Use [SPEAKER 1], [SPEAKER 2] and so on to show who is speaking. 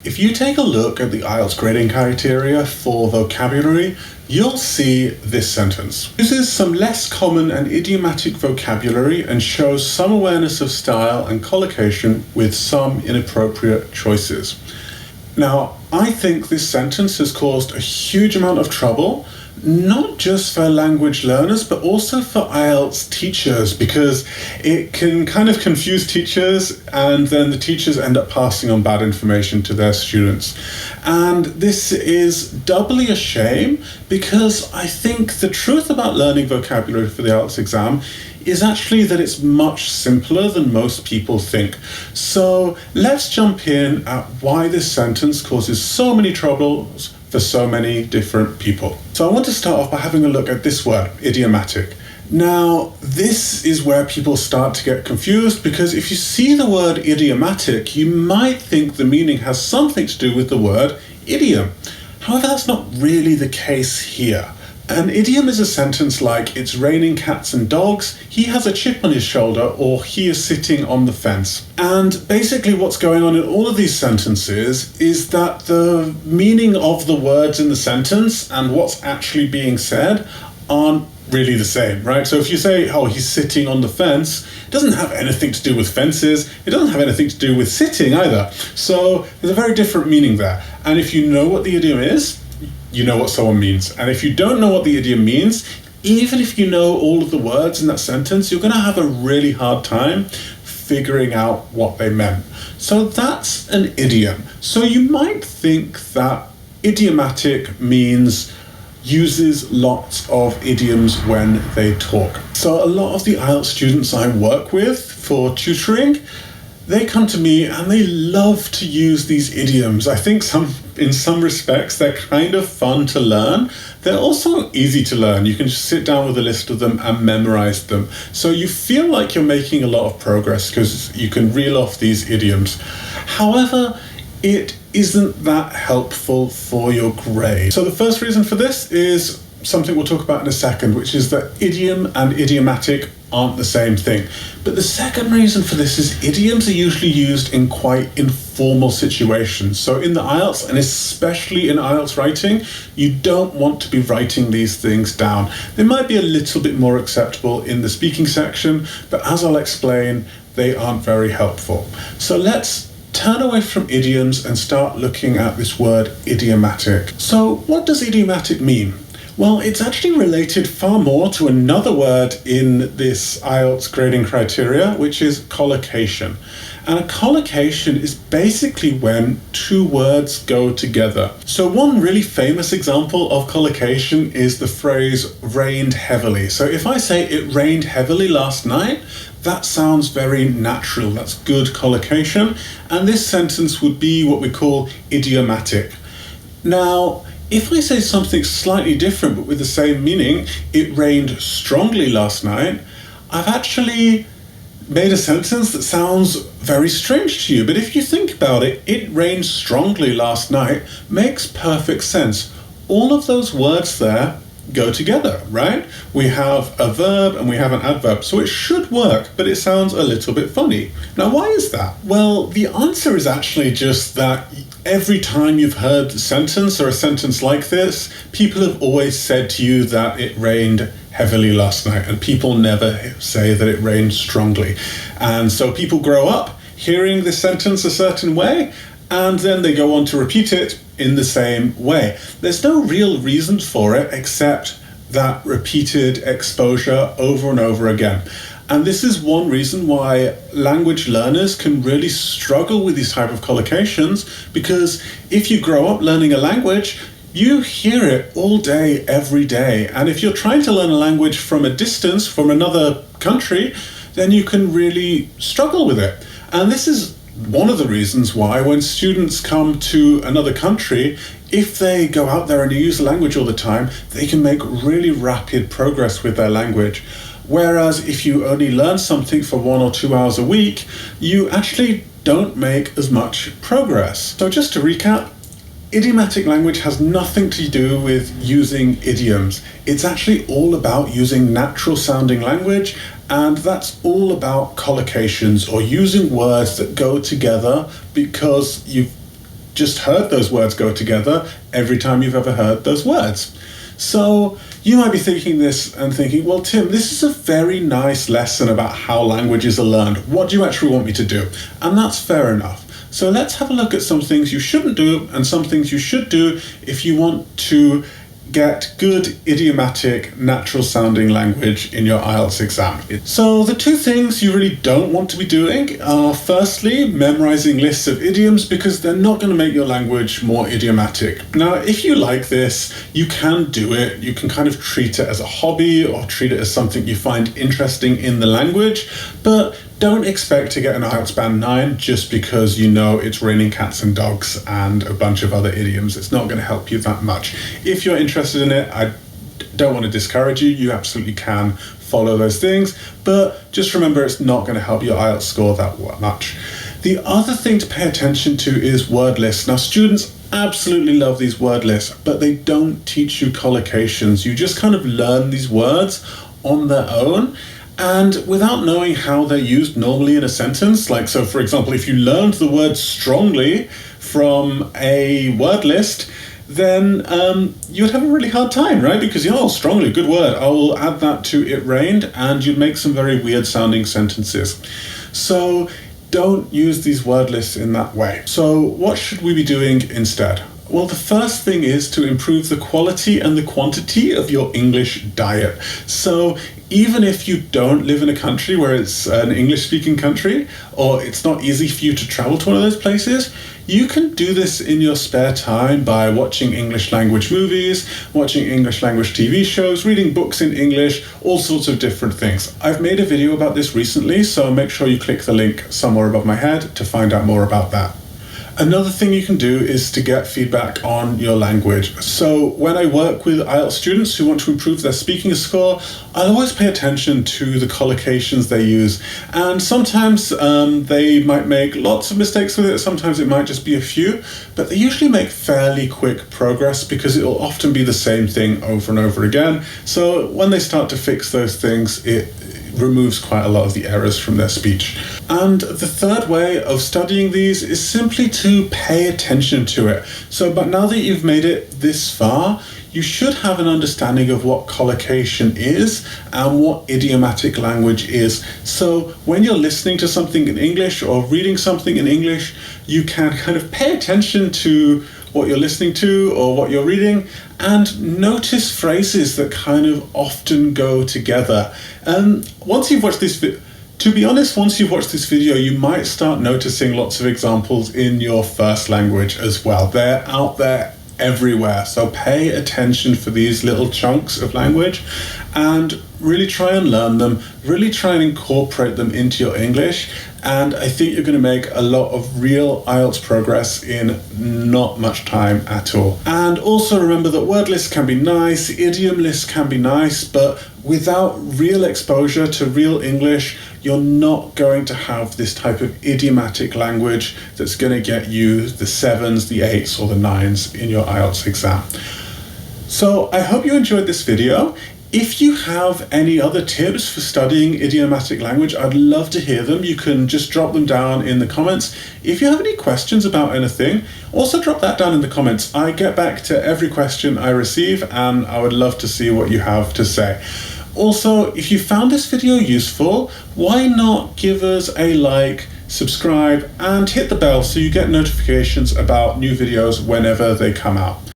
[SPEAKER 1] If you take a look at the IELTS grading criteria for vocabulary, you'll see this sentence. It uses some less common and idiomatic vocabulary and shows some awareness of style and collocation with some inappropriate choices. Now, I think this sentence has caused a huge amount of trouble, not just for language learners, but also for IELTS teachers, because it can kind of confuse teachers, and then the teachers end up passing on bad information to their students. And this is doubly a shame, because I think the truth about learning vocabulary for the IELTS exam is actually that it's much simpler than most people think. So let's jump in at why this sentence causes so many troubles for so many different people. So I want to start off by having a look at this word, idiomatic. Now, this is where people start to get confused, because if you see the word idiomatic, you might think the meaning has something to do with the word idiom. However, that's not really the case here. An idiom is a sentence like, "It's raining cats and dogs, he has a chip on his shoulder," or "he is sitting on the fence." And basically what's going on in all of these sentences is that the meaning of the words in the sentence and what's actually being said aren't really the same, right? So if you say, "Oh, he's sitting on the fence," it doesn't have anything to do with fences. It doesn't have anything to do with sitting either. So there's a very different meaning there. And if you know what the idiom is, you know what someone means. And if you don't know what the idiom means, even if you know all of the words in that sentence, you're going to have a really hard time figuring out what they meant. So that's an idiom. So you might think that idiomatic means uses lots of idioms when they talk. So a lot of the IELTS students I work with for tutoring, they come to me and they love to use these idioms. I think in some respects, they're kind of fun to learn. They're also easy to learn. You can just sit down with a list of them and memorize them. So you feel like you're making a lot of progress because you can reel off these idioms. However, it isn't that helpful for your grade. So the first reason for this is something we'll talk about in a second, which is that idiom and idiomatic aren't the same thing. But the second reason for this is idioms are usually used in quite informal situations. So in the IELTS, and especially in IELTS writing, you don't want to be writing these things down. They might be a little bit more acceptable in the speaking section, but as I'll explain, they aren't very helpful. So let's turn away from idioms and start looking at this word idiomatic. So what does idiomatic mean? Well, it's actually related far more to another word in this IELTS grading criteria, which is collocation. And a collocation is basically when two words go together. So one really famous example of collocation is the phrase rained heavily. So if I say it rained heavily last night, that sounds very natural. That's good collocation. And this sentence would be what we call idiomatic. Now, if I say something slightly different but with the same meaning, it rained strongly last night, I've actually made a sentence that sounds very strange to you. But if you think about it, "it rained strongly last night" makes perfect sense. All of those words there go together, right? We have a verb and we have an adverb, so it should work, but it sounds a little bit funny. Now, why is that? Well, the answer is actually just that every time you've heard a sentence or a sentence like this, people have always said to you that it rained heavily last night, and people never say that it rained strongly. And so people grow up hearing this sentence a certain way, and then they go on to repeat it in the same way. There's no real reason for it except that repeated exposure over and over again. And this is one reason why language learners can really struggle with these type of collocations, because if you grow up learning a language, you hear it all day, every day. And if you're trying to learn a language from a distance, from another country, then you can really struggle with it. And this is one of the reasons why when students come to another country, if they go out there and use the language all the time, they can make really rapid progress with their language. Whereas if you only learn something for 1 or 2 hours a week, you actually don't make as much progress. So just to recap, idiomatic language has nothing to do with using idioms. It's actually all about using natural sounding language, and that's all about collocations, or using words that go together because you've just heard those words go together every time you've ever heard those words. So you might be thinking this and thinking, well, Tim, this is a very nice lesson about how languages are learned. What do you actually want me to do? And that's fair enough. So let's have a look at some things you shouldn't do and some things you should do if you want to get good idiomatic, natural sounding language in your IELTS exam. So the two things you really don't want to be doing are firstly, memorizing lists of idioms, because they're not going to make your language more idiomatic. Now, if you like this, you can do it. You can kind of treat it as a hobby or treat it as something you find interesting in the language, but don't expect to get an IELTS Band 9 just because you know it's raining cats and dogs and a bunch of other idioms. It's not going to help you that much. If you're interested in it, I don't want to discourage you. You absolutely can follow those things, but just remember it's not going to help your IELTS score that much. The other thing to pay attention to is word lists. Now, students absolutely love these word lists, but they don't teach you collocations. You just kind of learn these words on their own. And without knowing how they're used normally in a sentence, like, so for example, if you learned the word strongly from a word list, then you would have a really hard time, right? Because, strongly, good word. I will add that to it rained, and you'd make some very weird sounding sentences. So don't use these word lists in that way. So what should we be doing instead? Well, the first thing is to improve the quality and the quantity of your English diet. So even if you don't live in a country where it's an English-speaking country, or it's not easy for you to travel to one of those places, you can do this in your spare time by watching English language movies, watching English language TV shows, reading books in English, all sorts of different things. I've made a video about this recently, so make sure you click the link somewhere above my head to find out more about that. Another thing you can do is to get feedback on your language. So when I work with IELTS students who want to improve their speaking score, I always pay attention to the collocations they use. And sometimes they might make lots of mistakes with it, sometimes it might just be a few, but they usually make fairly quick progress because it will often be the same thing over and over again. So when they start to fix those things, it removes quite a lot of the errors from their speech. And the third way of studying these is simply to pay attention to it. But now that you've made it this far, you should have an understanding of what collocation is and what idiomatic language is. So when you're listening to something in English or reading something in English, you can kind of pay attention to what you're listening to or what you're reading and notice phrases that kind of often go together. And once you've watched this once you've watched this video, you might start noticing lots of examples in your first language as well. They're out there everywhere. So pay attention for these little chunks of language and really try and learn them, really try and incorporate them into your English. And I think you're going to make a lot of real IELTS progress in not much time at all. And also remember that word lists can be nice, idiom lists can be nice, but without real exposure to real English, you're not going to have this type of idiomatic language that's going to get you the 7s, the 8s, or the 9s in your IELTS exam. So I hope you enjoyed this video. If you have any other tips for studying idiomatic language, I'd love to hear them. You can just drop them down in the comments. If you have any questions about anything, also drop that down in the comments. I get back to every question I receive, and I would love to see what you have to say. Also, if you found this video useful, why not give us a like, subscribe, and hit the bell so you get notifications about new videos whenever they come out.